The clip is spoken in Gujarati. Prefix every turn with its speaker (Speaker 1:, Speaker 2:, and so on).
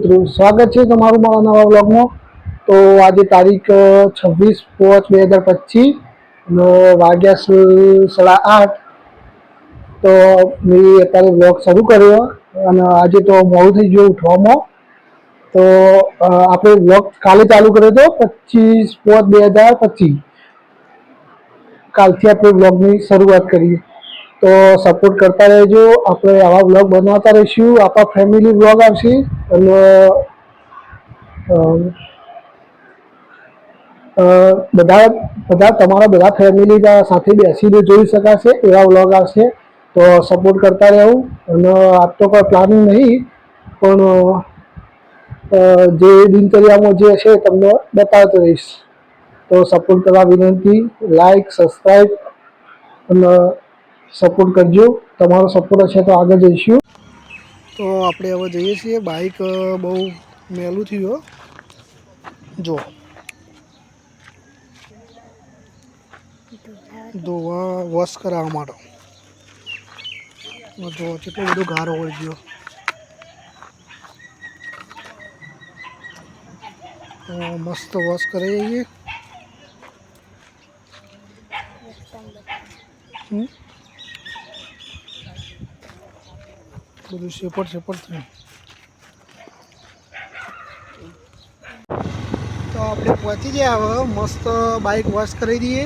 Speaker 1: મિત્રો, સ્વાગત છે તમારું મારા નવા વ્લોગમાં। તો આજે તારીખ 26/5/2025 અને વાગ્યા છે 8:30। તો મેં અત્યારે વ્લોગ શરૂ કર્યો અને આજે તો મોડું થઈ ગયું ઉઠવામાં। તો આપણે વ્લોગ કાલે ચાલુ કર્યો હતો 25/5/2025। કાલથી આપણે વ્લોગની શરૂઆત કરીએ। તો સપોર્ટ કરતા રહેજો, આપણે આવા વ્લોગ બનાવતા રહીશું। આપણા ફેમિલી વ્લોગ આવશે અને બધા તમારા બધા ફેમિલી સાથે બેસીને જોઈ શકાશે એવા વ્લોગ આવશે। તો સપોર્ટ કરતા રહેવું। અને આજ તો કોઈ પ્લાનિંગ નહીં, પણ જે દિનચર્યામાં જે હશે તમને બતાવતો રહીશ। તો સપોર્ટ કરવા વિનંતી, લાઈક, સબસ્ક્રાઈબ અને સપોર્ટ કરજો। તમારો સપોર્ટ હશે તો આગળ જઈશું। તો આપણે હવે જઈએ છીએ। બાઇક બહુ મેલું થયું જો ધોવા વોશ કરાવવા માટે। જો કેટલો બધો ગારો હોય ગયો। મસ્ત વોશ કરી જઈએ। બધું સેપટ થયું। તો આપણે પહોંચી ગયા। હવે મસ્ત બાઇક વોશ કરી દઈએ।